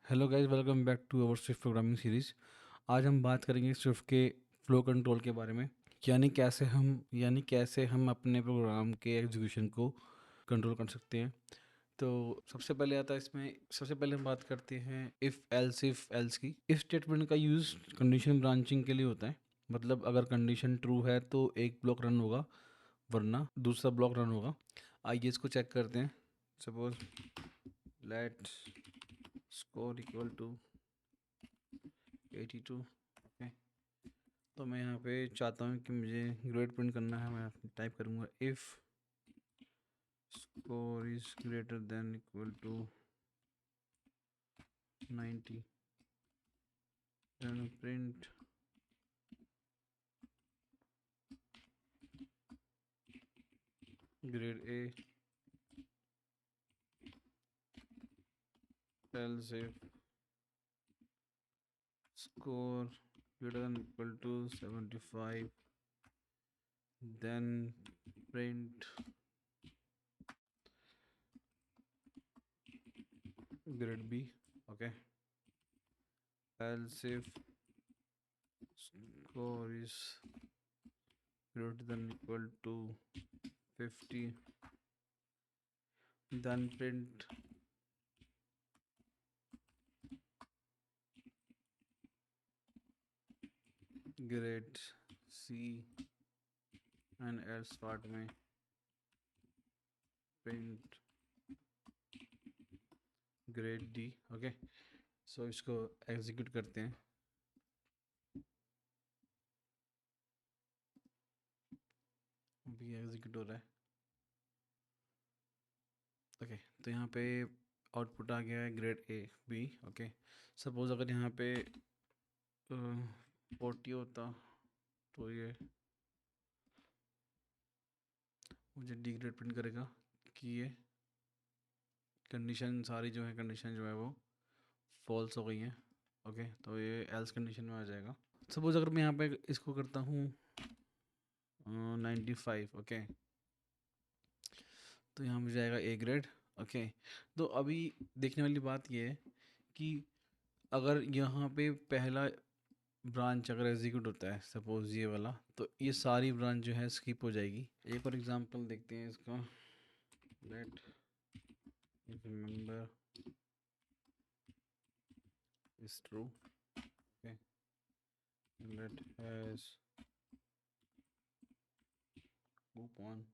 Hello guys, welcome back to our Swift programming series. आज हम बात करेंगे स्विफ्ट के फ्लो कंट्रोल के बारे में। यानी कैसे हम अपने प्रोग्राम के एग्जीक्यूशन को कंट्रोल कर सकते हैं। तो सबसे पहले आता है इसमें, सबसे पहले हम बात करते हैं इफ़ एल्स की। इफ स्टेटमेंट का यूज़ कंडीशन ब्रांचिंग के लिए होता है। मतलब अगर कंडीशन ट्रू है तो एक ब्लॉक रन होगा, वरना दूसरा ब्लॉक रन होगा। आइए इसको चेक करते हैं। Suppose let score equal to 82। Okay, तो मैं यहाँ पे चाहता हूँ कि मुझे ग्रेड प्रिंट करना है। मैं टाइप करूँगा if score is greater than equal to 90, then print grade A, else if score greater than equal to 75, then print grade B. Okay, else if score is greater than equal to 50, then print grade C, and else part में print grade D. Okay, सो इसको execute करते हैं। अभी execute हो रहा है। Okay, तो यहाँ पे आउटपुट आ गया है grade A B. Okay, suppose अगर यहाँ पे 40 होता तो ये मुझे डी ग्रेड प्रिंट करेगा कि ये कंडीशन सारी जो है, कंडीशन जो है वो फॉल्स हो गई हैं। ओके, तो ये एल्स कंडीशन में आ जाएगा। सपोज अगर मैं यहाँ पे इसको करता हूँ 95। ओके, तो यहाँ मुझे आएगा ए ग्रेड। ओके, तो अभी देखने वाली बात ये है कि अगर यहाँ पे पहला ब्रांच अगर एग्जीक्यूट होता है, सपोज ये वाला, तो ये सारी ब्रांच जो है स्किप हो जाएगी। एक और एग्जांपल देखते हैं इसका। Let remember is true. Okay, let has coupon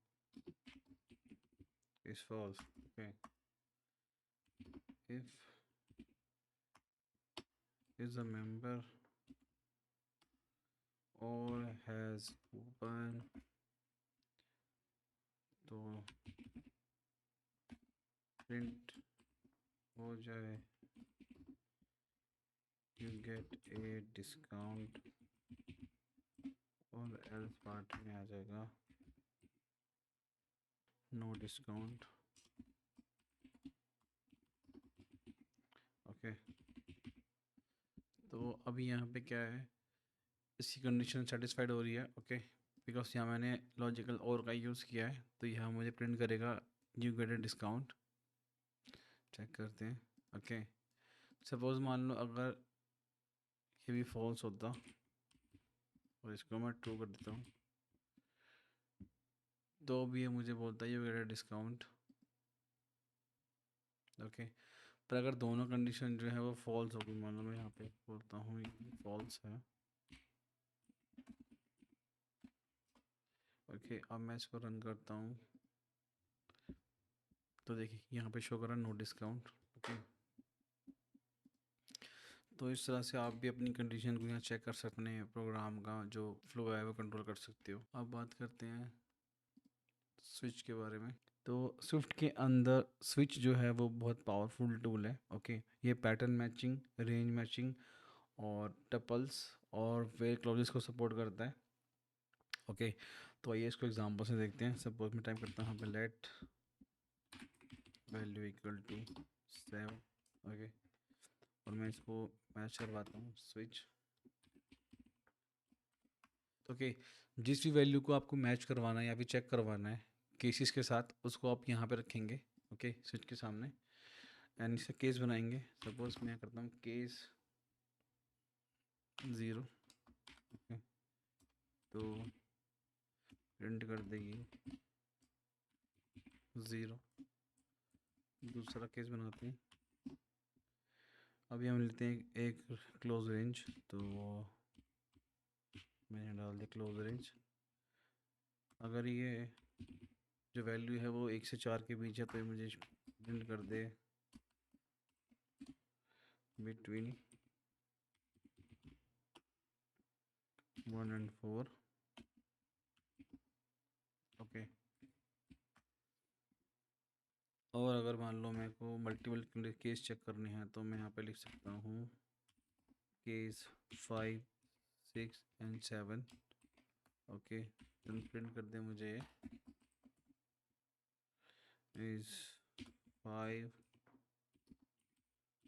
is false. Okay, if is a member or has coupon, तो प्रिंट हो जाए you get a discount, और एल्स पार्ट में आ जाएगा नो डिस्काउंट। ओके, तो अभी यहाँ पे क्या है, इसकी कंडीशन सेटिस्फाइड हो रही है। ओके, बिकॉज यहाँ मैंने लॉजिकल और का यूज़ किया है, तो यहाँ मुझे प्रिंट करेगा you get a discount. Check करते हैं। ओके, सपोज मान लो अगर ये भी फॉल्स होता, और इसको मैं ट्रू कर देता हूँ, तो भी ये मुझे बोलता है you get a discount. Okay, पर अगर दोनों कंडीशन जो है वो फॉल्स होगी, मान लो मैं यहाँ पे बोलता हूँ फॉल्स है। ओके, अब मैं इसको रन करता हूँ, तो देखिए यहाँ पे शो कर रहा है नो डिस्काउंट। ओके, तो इस तरह से आप भी अपनी कंडीशन को यहाँ चेक कर सकते हैं, प्रोग्राम का जो फ्लो है वो कंट्रोल कर सकते हो। अब बात करते हैं स्विच के बारे में। तो स्विफ्ट के अंदर स्विच जो है वो बहुत पावरफुल टूल है। ओके, ये पैटर्न मैचिंग, रेंज मैचिंग और टपल्स और वेयर क्लॉजेस को सपोर्ट करता है। ओके, तो आइए इसको एग्जांपल से देखते हैं। सपोज मैं टाइप करता हूँ यहाँ पे let value equal to 7। Okay, और मैं इसको मैच करवाता हूँ स्विच। ओके, जिस भी वैल्यू को आपको मैच करवाना है या फिर चेक करवाना है केसेस के साथ, उसको आप यहाँ पे रखेंगे। ओके, स्विच के सामने, एंड इसका केस बनाएंगे। सपोज मैं करता हूँ केस 0, ओके, तो प्रिंट कर देगी 0। दूसरा केस बनाते हैं। अभी हम लेते हैं एक क्लोज रेंज, तो मैंने डाल दिया क्लोज रेंज। अगर ये जो वैल्यू है वो 1 से 4 के बीच है तो ये मुझे प्रिंट कर दे बिटवीन 1 and 4, ओके। और अगर मान लो मेरे को मल्टीपल केस चेक करने हैं तो मैं यहाँ पे लिख सकता हूँ केस 5, 6 and 7, ओके। तो प्रिंट कर दे मुझे इज 5,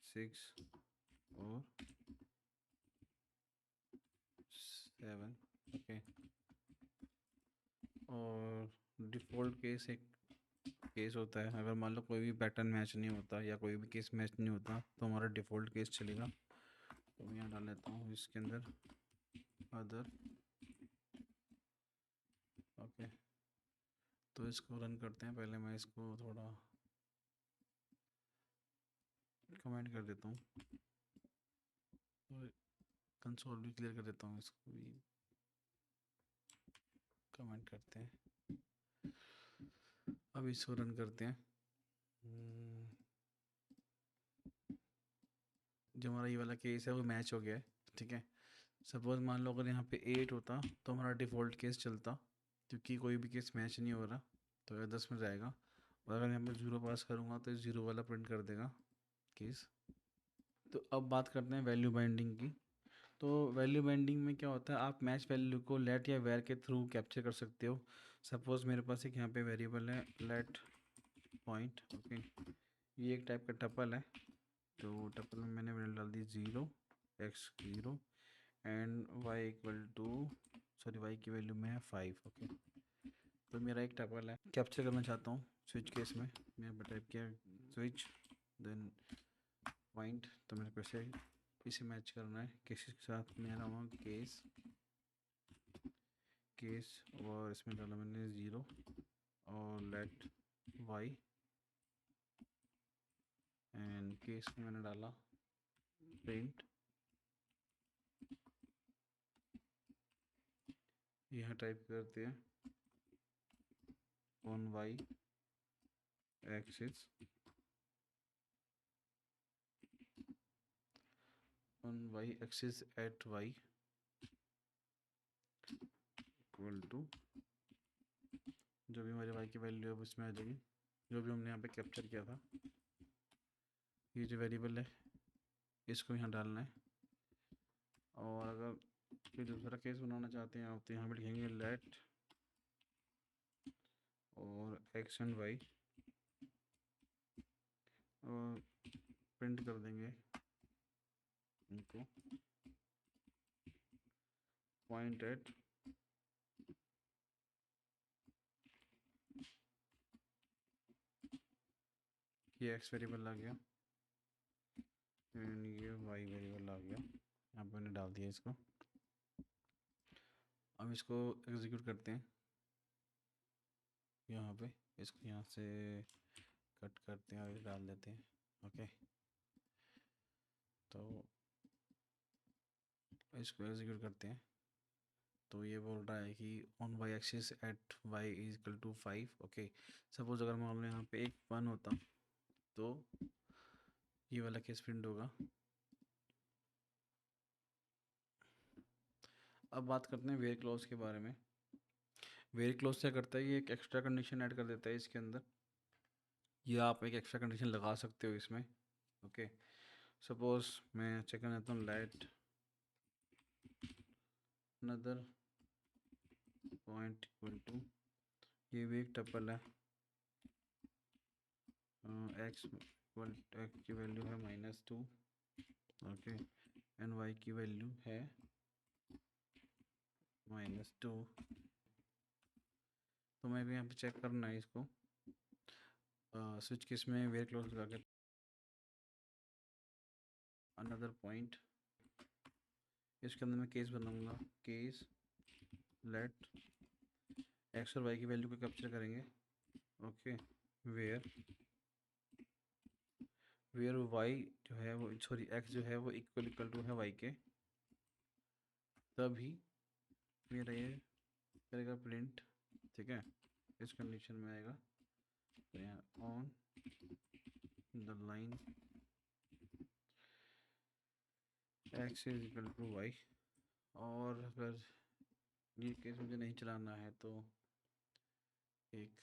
6 और 7, ओके। और डिफ़ॉल्ट केस एक केस होता है, अगर मान लो कोई भी पैटर्न मैच नहीं होता या कोई भी केस मैच नहीं होता तो हमारा डिफ़ॉल्ट केस चलेगा। तो मैं यहाँ डाल लेता हूँ इसके अंदर अदर, ओके। तो इसको रन करते हैं। पहले मैं इसको थोड़ा कमेंट कर देता हूँ और कंसोल भी क्लियर कर देता हूँ, इसको भी कमेंट करते हैं। अब इसको रन करते हैं। जो हमारा ये वाला केस है वो मैच हो गया है, ठीक है। सपोज मान लो अगर यहाँ पे 8 होता तो हमारा डिफ़ॉल्ट केस चलता, क्योंकि कोई भी केस मैच नहीं हो रहा तो ये 10 में जाएगा। और अगर यहाँ पे 0 पास करूँगा तो 0 वाला प्रिंट कर देगा केस। तो अब बात करते हैं वैल्यू बाइंडिंग की। तो वैल्यू बाइंडिंग में क्या होता है, आप मैच वैल्यू को लेट या वेर के थ्रू कैप्चर कर सकते हो। सपोज़ मेरे पास एक यहाँ पे वेरिएबल है लेट पॉइंट, ओके। ये एक टाइप का टपल है, तो टपल में मैंने वैल्यू डाल दी 0, x 0 and y equal to, sorry y की वैल्यू में है 5, ओके। तो मेरा एक टपल है, कैप्चर करना चाहता हूँ स्विच केस में। मैं यहाँ पर टाइप किया स्विच देन पॉइंट, तो मेरे को इसे मैच करना है केसेस के साथ। मैं रहा हूँ केस केस और इसमें डाला मैंने 0 और लेट y एंड केस में मैंने डाला प्रिंट। यहाँ टाइप करते हैं on y axis at y equal to, जो भी हमारे y की वैल्यू है वो इसमें आ जाएगी, जो भी हमने यहाँ पे कैप्चर किया था। ये जो वेरिएबल है इसको यहाँ डालना है। और अगर कोई दूसरा केस बनाना चाहते हैं आप तो यहाँ पे लिखेंगे लेट और x एंड y और प्रिंट कर देंगे इनको पॉइंट एट ये x वेरिएबल आ गया एंड ये y वेरिएबल आ गया। यहाँ पे मैंने डाल दिया इसको। अब इसको एग्जीक्यूट करते हैं। यहाँ पे इसको यहाँ से कट करते हैं और डाल देते हैं, ओके। तो इसको एग्जीक्यूट करते हैं। तो ये बोल रहा है कि on y axis at y is equal to 5, okay. Suppose अगर मान लो यहाँ पे एक 1 होता तो ये वाला केस प्रिंट होगा। अब बात करते हैं वेयर क्लॉज के बारे में। वेयर क्लॉज क्या करता है, ये एक एक्स्ट्रा कंडीशन ऐड कर देता है इसके अंदर, या आप एक एक्स्ट्रा कंडीशन लगा सकते हो इसमें, ओके। सपोज मैं चेक करना चाहता हूँ let another point equal to, ये भी एक टपल है, एक्स की वैल्यू है -2, ओके, एंड वाई की वैल्यू है -2। तो मैं भी यहाँ पे चेक करना है इसको स्विच केस में वेयर क्लोज लगा के अनदर पॉइंट, इसके अंदर मैं केस बनाऊंगा, केस लेट एक्स और वाई की वैल्यू को कैप्चर करेंगे। ओके, वेयर वेयर वाई जो है वो, सॉरी एक्स जो है वो इक्वल टू है वाई के, तभी मेरा ये करेगा प्रिंट। ठीक है, इस कंडीशन में आएगा तो यहाँ on the line x is equal to y. और अगर ये केस मुझे नहीं चलाना है तो एक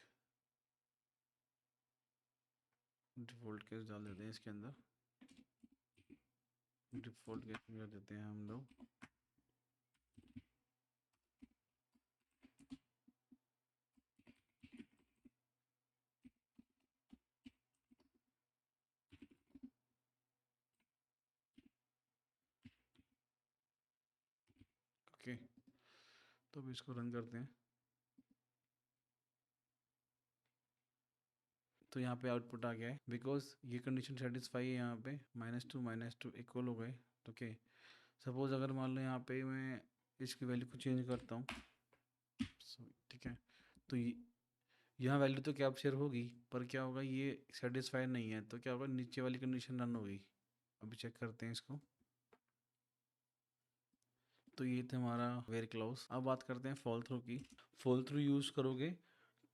डिफ़ॉल्ट केस डाल देते हैं इसके अंदर। डिफ़ॉल्ट केस में कर देते हैं हम लोग ओके। तो अब इसको रन करते हैं। तो यहाँ पे आउटपुट आ गया है, बिकॉज ये कंडीशन सेटिस्फाई है। यहाँ पे -2 इक्वल हो गए। ओके, सपोज अगर मान लो यहाँ पे मैं इसकी वैल्यू को चेंज करता हूँ, ठीक है, तो यहाँ वैल्यू तो कैप्चर होगी, पर क्या होगा, ये सेटिस्फाई नहीं है, तो क्या होगा, नीचे वाली कंडीशन रन होगी। अभी चेक करते हैं इसको। तो ये था हमारा वेयर क्लाउज। अब बात करते हैं फॉल थ्रू की। फॉल थ्रू यूज़ करोगे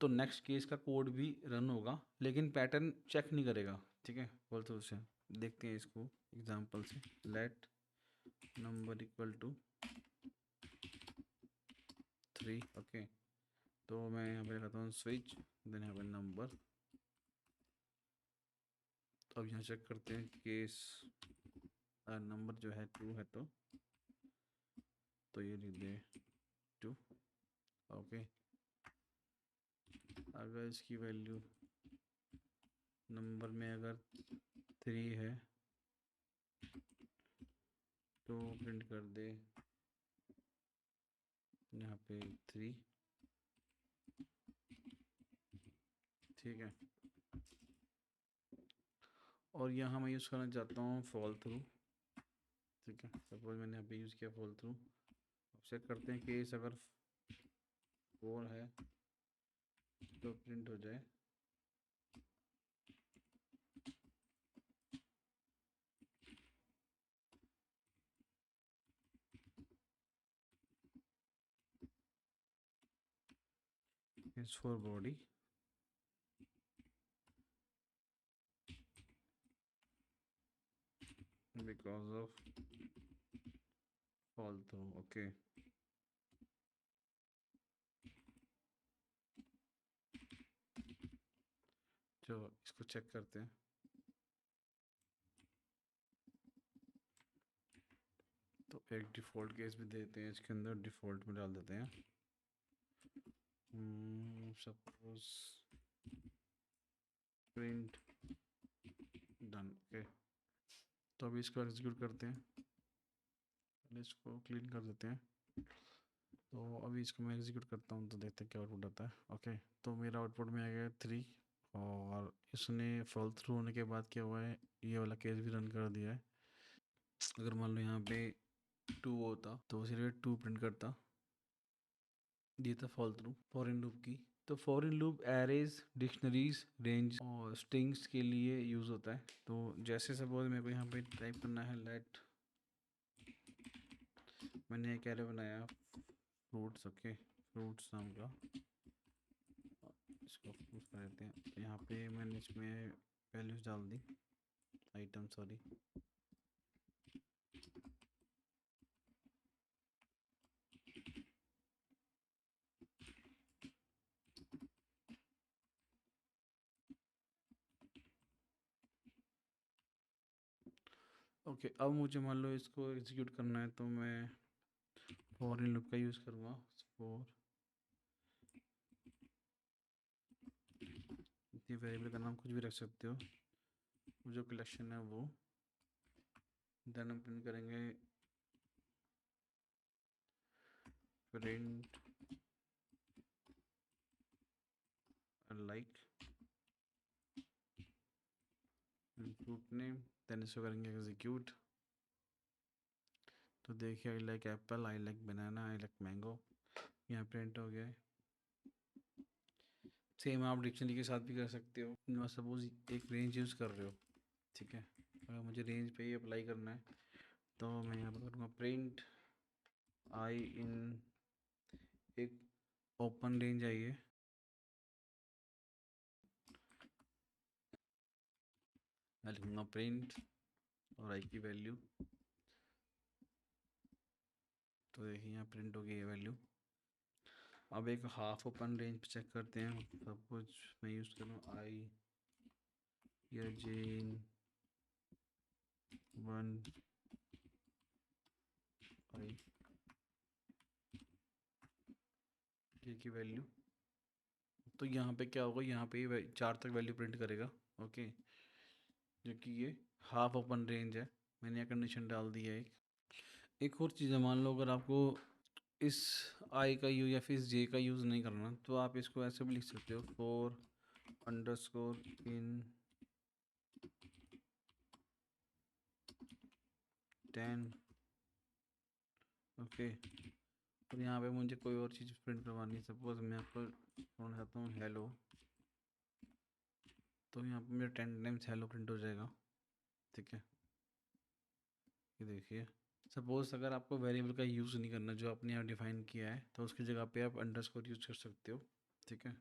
तो नेक्स्ट केस का कोड भी रन होगा, लेकिन पैटर्न चेक नहीं करेगा। ठीक है, फॉल थ्रू से देखते हैं इसको एग्जांपल से। Let number equal to 3। Okay, तो मैं यहाँ पे लिखता हूँ स्विच, देन यहाँ पे नंबर। तो अब यहाँ चेक करते हैं केस नंबर जो है 2 है, तो ये लिख दे 2। ओके, अगर इसकी वैल्यू नंबर में अगर 3 है तो प्रिंट कर दे यहाँ पे 3। ठीक है, और यहाँ मैं यूज़ करना चाहता हूँ फॉल थ्रू। ठीक है, सपोज मैंने यहाँ पे यूज़ किया फॉल थ्रू। अब चेक करते हैं केस अगर 4 है तो प्रिंट हो जाए is for body because of fall through। Okay, चलो इसको चेक करते हैं। तो एक डिफ़ॉल्ट केस भी देते हैं इसके अंदर, डिफ़ॉल्ट में डाल देते हैं सपोज प्रिंट डन। ओके, तो अभी इसको एग्जीक्यूट करते हैं, पहले इसको क्लीन कर देते हैं। तो अभी इसको मैं एग्जीक्यूट करता हूँ तो देखते हैं क्या आउटपुट आता है। ओके, तो मेरा आउटपुट में आ गया 3, और इसने फॉल थ्रू होने के बाद क्या हुआ है, ये वाला केस भी रन कर दिया है। अगर मान लो यहाँ पे 2 होता तो सिर्फ 2 प्रिंट करता। ये था fall through for in loop की। तो for in loop arrays, dictionaries, range और स्ट्रिंग्स के लिए यूज़ होता है। तो जैसे सपोज मेरे को यहाँ पे टाइप करना है लेट, मैंने एक एरे बनाया फ्रूट्स। ओके, फ्रूट्स नाम का, इसको फ्रूट्स कर देते हैं। तो यहाँ पे मैंने इसमें वैल्यूज डाल दी, आइटम सॉरी। ओके, अब मुझे मान लो इसको एग्जीक्यूट करना है तो मैं फॉर इन लूप का यूज़ करूँगा। फॉर ये वेरिएबल का नाम कुछ भी रख सकते हो, जो कलेक्शन है वो। देन हम प्रिंट करेंगे print like fruit name, then इसको करेंगे एग्जीक्यूट। तो देखिए I like apple, I like banana, I like mango, यहाँ प्रिंट हो गया है। सेम आप डिक्शनरी के साथ भी कर सकते हो। सपोज एक रेंज यूज़ कर रहे हो, ठीक है, अगर मुझे रेंज पे ही अप्लाई करना है तो मैं यहाँ पर करूँगा प्रिंट आई इन एक ओपन रेंज आई है, मैं लिखूँगा प्रिंट और आई की वैल्यू। तो देखिए यहाँ प्रिंट हो गई है वैल्यू। अब एक हाफ ओपन रेंज पे चेक करते हैं। सब कुछ मैं यूज़ करूँ आई या जेन 1 आई ये की वैल्यू। तो यहाँ पे क्या होगा, यहाँ पे 4 तक वैल्यू प्रिंट करेगा, ओके, जो कि ये हाफ ओपन रेंज है। मैंने यहाँ कंडीशन डाल दी है। एक और चीज़ है, मान लो अगर आपको इस आई का यूज़ या फिर इस जे का यूज़ नहीं करना, तो आप इसको ऐसे भी लिख सकते हो, फोर अंडरस्कोर इन 10, ओके। और यहाँ पे मुझे कोई और चीज़ प्रिंट करवानी है, सपोज मैं आपको छोड़ना चाहता हूँ हेलो, तो यहाँ पे मेरा 10 टाइम्स हेलो प्रिंट हो जाएगा, ठीक है। ये देखिए, सपोज अगर आपको वेरिएबल का यूज़ नहीं करना जो आपने यहाँ डिफाइन किया है, तो उसकी जगह पे आप अंडरस्कोर यूज़ कर सकते हो, ठीक है।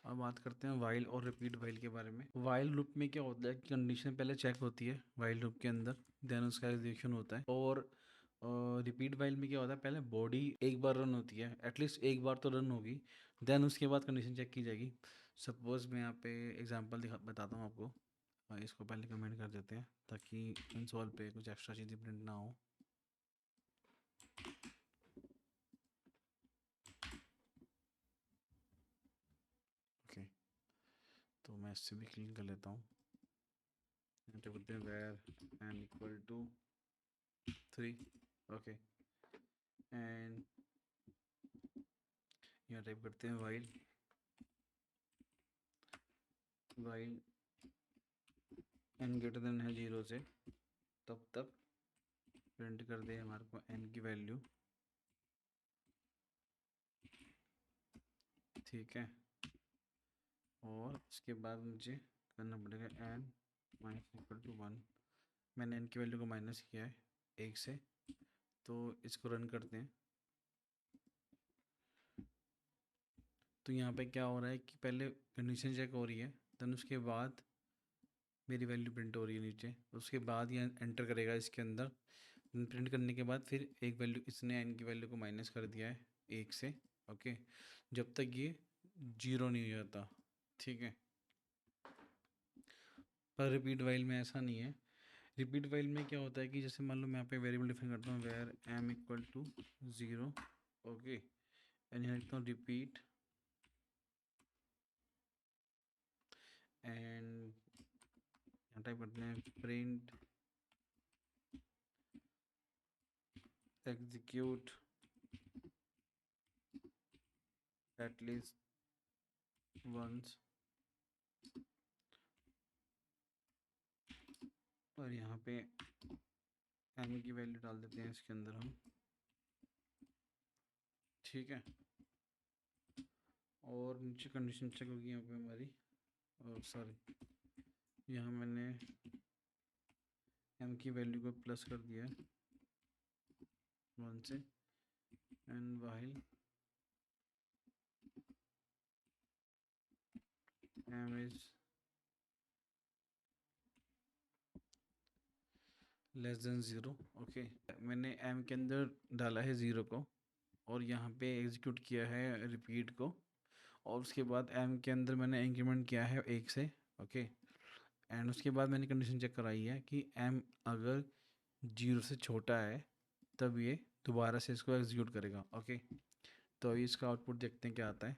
अब बात करते हैं वाइल और रिपीट वाइल के बारे में। वाइल लूप में क्या होता है कि कंडीशन पहले चेक होती है वाइल लूप के अंदर, देन उसका एग्जीक्यूशन होता है। और रिपीट वाइल में क्या होता है, पहले बॉडी एक बार रन होती है, एटलीस्ट एक बार तो रन होगी, देन उसके बाद कंडीशन चेक की जाएगी। सपोज मैं यहाँ पे एग्जांपल बताता हूँ आपको। इसको पहले कमेंट कर देते हैं ताकि इंसॉल पे कुछ एक्स्ट्रा चीज़ें प्रिंट ना हो। ओके, तो मैं इससे भी क्लीन कर लेता हूँ। यहाँ बोलते हैं var n equal to 3, okay, and यहाँ टाइप करते हैं वाइल एन ग्रेटर देन है 0 से, तब तक प्रिंट कर दे हमारे को एन की वैल्यू, ठीक है। और उसके बाद मुझे करना पड़ेगा एन माइनस इक्वल टू 1। मैंने एन की वैल्यू को माइनस किया है 1 से, तो इसको रन करते हैं। तो यहाँ पे क्या हो रहा है कि पहले कंडीशन चेक हो रही है, देन उसके बाद मेरी वैल्यू प्रिंट हो रही है नीचे, उसके बाद ये एंटर करेगा इसके अंदर। प्रिंट करने के बाद फिर एक वैल्यू, इसने एन की वैल्यू को माइनस कर दिया है 1 से, ओके, जब तक ये 0 नहीं हो जाता, ठीक है। पर रिपीट वाइल में ऐसा नहीं है। रिपीट वाइल में क्या होता है कि जैसे मान लो मैं यहाँ पे वेरिएबल डिफाइन करता हूँ where m equal to 0, okay, and यहाँ लिखता हूँ रिपीट एंड यहाँ टाइप करते हैं प्रिंट एग्जीक्यूट एटलीस्ट वंस, और यहाँ पे एम की वैल्यू डाल देते हैं इसके अंदर हम, ठीक है। और नीचे कंडीशन चेक होगी यहाँ पे हमारी, और सॉरी, यहाँ मैंने एम की वैल्यू को प्लस कर दिया है 1 से, and while m is less than 0, okay. मैंने एम के अंदर डाला है 0 को, और यहाँ पे एग्जीक्यूट किया है रिपीट को, और उसके बाद एम के अंदर मैंने इंक्रीमेंट किया है 1 से, ओके। एंड उसके बाद मैंने कंडीशन चेक कराई है कि एम अगर 0 से छोटा है तब ये दोबारा से इसको एग्जीक्यूट करेगा, ओके। तो इसका आउटपुट देखते हैं क्या आता है।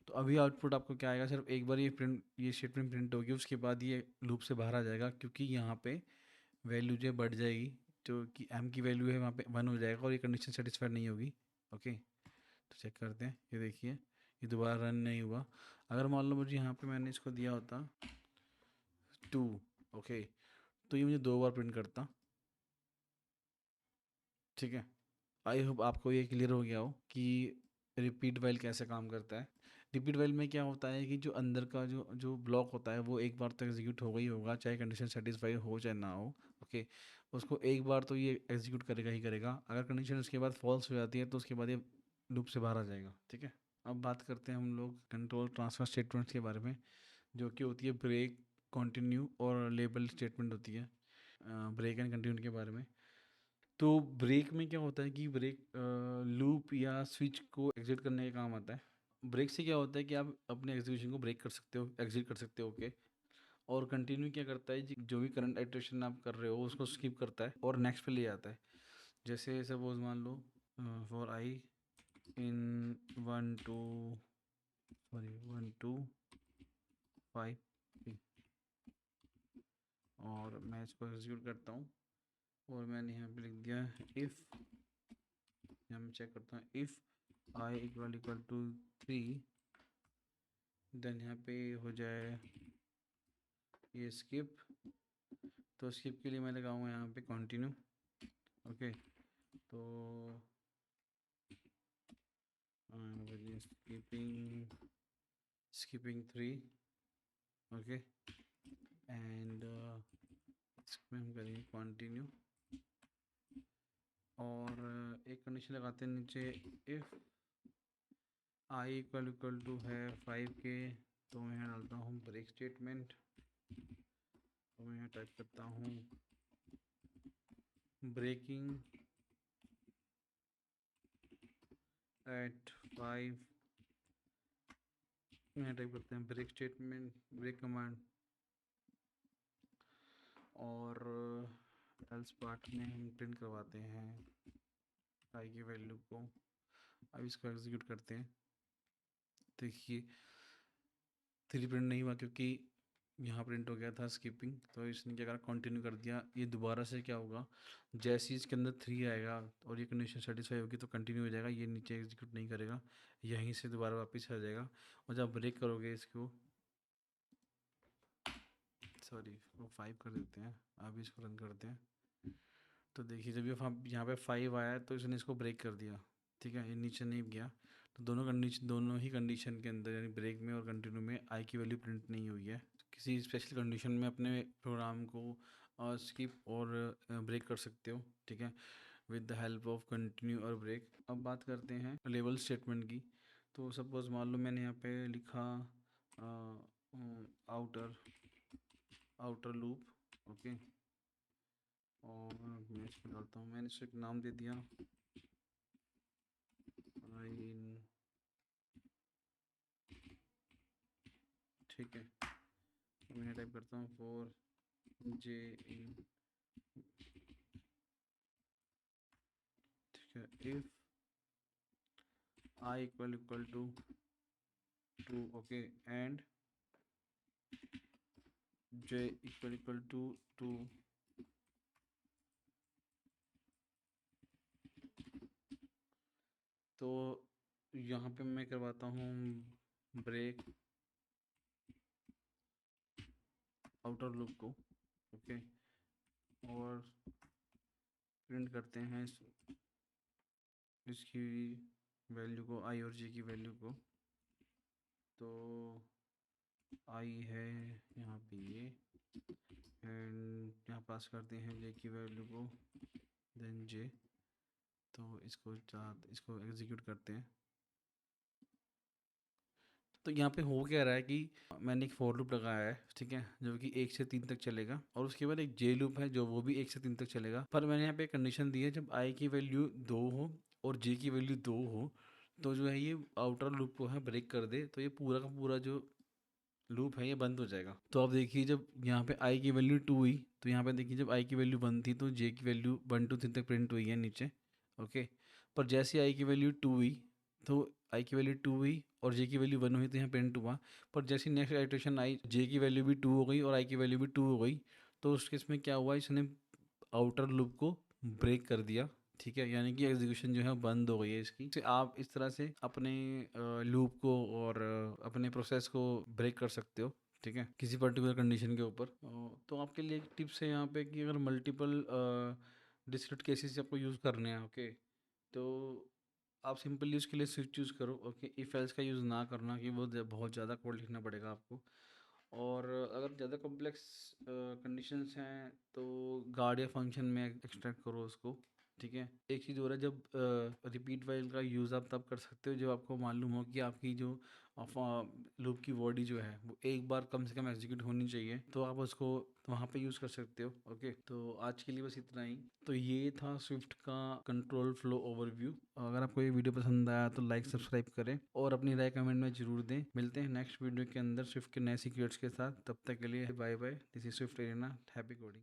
तो अभी आउटपुट आपको क्या आएगा, सिर्फ एक बार ये स्टेटमेंट प्रिंट होगी, उसके बाद ये लूप से बाहर आ जाएगा, क्योंकि यहाँ पे वैल्यू जो बढ़ जाएगी, जो कि एम की वैल्यू है वहाँ पे 1 हो जाएगा, और ये कंडीशन सेटिस्फाइड नहीं होगी, ओके। तो चेक करते हैं, ये देखिए ये दोबारा रन नहीं हुआ। अगर मान लो मुझे यहाँ पे मैंने इसको दिया होता 2, ओके, तो ये मुझे 2 बार प्रिंट करता, ठीक है। आई होप आपको ये क्लियर हो गया हो कि रिपीट वाइल कैसे काम करता है। रिपीट वाइल में क्या होता है कि जो अंदर का जो जो ब्लॉक होता है वो एक बार तो एग्जीक्यूट होगा ही होगा, चाहे कंडीशन सेटिस्फाई हो चाहे ना हो। ओके, उसको एक बार तो ये एग्जीक्यूट करेगा ही करेगा। अगर कंडीशन उसके बाद फॉल्स हो जाती है तो उसके बाद ये लूप से बाहर आ जाएगा। ठीक है, अब बात करते हैं हम लोग कंट्रोल ट्रांसफर स्टेटमेंट्स के बारे में, जो कि होती है ब्रेक, कंटिन्यू और लेबल स्टेटमेंट होती है। ब्रेक एंड कंटिन्यू के बारे में, तो ब्रेक में क्या होता है कि ब्रेक लूप या स्विच को एग्जिट करने का काम आता है। ब्रेक से क्या होता है कि आप अपने एग्जीक्यूशन को ब्रेक कर सकते हो, एग्जिट कर सकते हो। ओके, और कंटिन्यू क्या करता है जो भी करंट इटरेशन आप कर रहे हो उसको स्किप करता है और नेक्स्ट पे ले जाता है। जैसे सपोज मान लो फॉर आई इन 1 2 और मैं इसको एग्जीक्यूट करता हूँ और मैंने यहाँ पे लिख दिया इफ़, यहाँ मैं चेक करता हूँ if i equal to 3, then यहाँ पे हो जाए ये स्किप। तो स्किप के लिए मैं लगाऊंगा यहाँ पे कंटिन्यू। ओके, तो स्किपिंग स्किपिंग 3। ओके, एंड इसमें हम करेंगे कंटिन्यू और एक कंडीशन लगाते हैं नीचे, इफ़ आई इक्वल टू है 5 के, तो मैं यहाँ डालता हूँ ब्रेक स्टेटमेंट। तो मैं यहाँ टाइप करता हूँ ब्रेकिंग एट 5, यहाँ टाइप करते हैं ब्रेक स्टेटमेंट, ब्रेक कमांड, और एल्स पार्ट में हम प्रिंट करवाते हैं आई की वैल्यू को। अब इसको एग्जीक्यूट करते हैं। देखिए 3 प्रिंट नहीं हुआ क्योंकि यहाँ प्रिंट हो गया था स्किपिंग, तो इसने क्या करा कंटिन्यू कर दिया। ये दोबारा से क्या होगा, जैसे इसके अंदर 3 आएगा और ये कंडीशन सेटिस्फाई होगी तो कंटिन्यू हो जाएगा, ये नीचे एग्जीक्यूट नहीं करेगा, यहीं से दोबारा वापस आ जाएगा। और जब ब्रेक करोगे इसको, सॉरी वो 5 कर देते हैं, अब इसको रन करते हैं। तो देखिए जब ये यहाँ पे 5 आया तो इसने इसको ब्रेक कर दिया। ठीक है, ये नीचे नहीं गया। तो दोनों ही कंडीशन के अंदर यानी ब्रेक में और कंटिन्यू में आई की वैल्यू प्रिंट नहीं हुई है। किसी स्पेशल कंडीशन में अपने प्रोग्राम को स्किप और ब्रेक कर सकते हो। ठीक है, with the help of continue और ब्रेक। अब बात करते हैं लेबल स्टेटमेंट की। तो सपोज मान लो मैंने यहाँ पे लिखा आउटर आउटर लूप। ओके, और मैं इसको डालता हूँ, मैंने इसको एक नाम दे दिया इन। ठीक है, तो मैं टाइप करता हूँ फॉर जे इन। ठीक है, if i equal to 2, okay, and j equal to 2, तो यहाँ पे मैं करवाता हूँ ब्रेक आउटर लूप को। ओके, और प्रिंट करते हैं इसकी वैल्यू को, आई और जे की वैल्यू को। तो आई है यहाँ पे ये, एंड यहाँ पास करते हैं जे की वैल्यू को, देन जे। तो इसको एग्जीक्यूट करते हैं। तो यहाँ पे हो क्या रहा है कि मैंने एक फॉर लूप लगाया है, ठीक है, जो कि 1 से 3 तक चलेगा, और उसके बाद एक जे लूप है जो वो भी 1 से 3 तक चलेगा। पर मैंने यहाँ पे एक कंडीशन दी है, जब आई की वैल्यू 2 हो और जे की वैल्यू 2 हो तो जो है ये आउटर लूप को है ब्रेक कर दे, तो ये पूरा का पूरा जो लूप है ये बंद हो जाएगा। तो अब देखिए जब यहाँ पे आई की वैल्यू 2 हुई, तो यहाँ पे देखिए जब आई की वैल्यू 1 थी तो जे की वैल्यू 1 2 3 तक प्रिंट हुई है नीचे। ओके, पर जैसे आई की वैल्यू 2 हुई तो आई की वैल्यू 2 हुई और जे की वैल्यू 1 हुई तो यहाँ प्रिंट हुआ। पर जैसे नेक्स्ट आइटरेशन आई, जे की वैल्यू भी 2 हो गई और आई की वैल्यू भी 2 हो गई, तो उस केस में क्या हुआ, इसने आउटर लूप को ब्रेक कर दिया। ठीक है, यानी कि एग्जीक्यूशन जो है बंद हो गई है इसकी। तो आप इस तरह से अपने लूप को और अपने प्रोसेस को ब्रेक कर सकते हो। ठीक है, किसी पर्टिकुलर कंडीशन के ऊपर। तो आपके लिए एक टिप्स है यहाँ पे कि अगर मल्टीपल डिस्क्रीट केसेस आपको यूज़ करने हैं। ओके, तो आप सिंपली उसके लिए स्विच यूज़ करो। ओके, इफ़ एल्स का यूज़ ना करना कि वो बहुत ज़्यादा कोड लिखना पड़ेगा आपको। और अगर ज़्यादा कॉम्प्लेक्स कंडीशंस हैं तो गार्ड या फंक्शन में एक्सट्रैक्ट करो उसको। ठीक है, एक चीज़ हो रहा है, जब रिपीट वाइल का यूज़ आप तब कर सकते हो जब आपको मालूम हो कि आपकी जो लूप की बॉडी जो है वो एक बार कम से कम एग्जीक्यूट होनी चाहिए, तो आप उसको वहाँ पे यूज़ कर सकते हो। ओके, तो आज के लिए बस इतना ही। तो ये था स्विफ्ट का कंट्रोल फ्लो ओवरव्यू। अगर आपको ये वीडियो पसंद आया तो लाइक सब्सक्राइब करें और अपनी राय कमेंट में ज़रूर दें। मिलते हैं नेक्स्ट वीडियो के अंदर स्विफ्ट के नए सीक्रेट्स के साथ। तब तक के लिए bye bye. This is Swift Arena. Happy coding.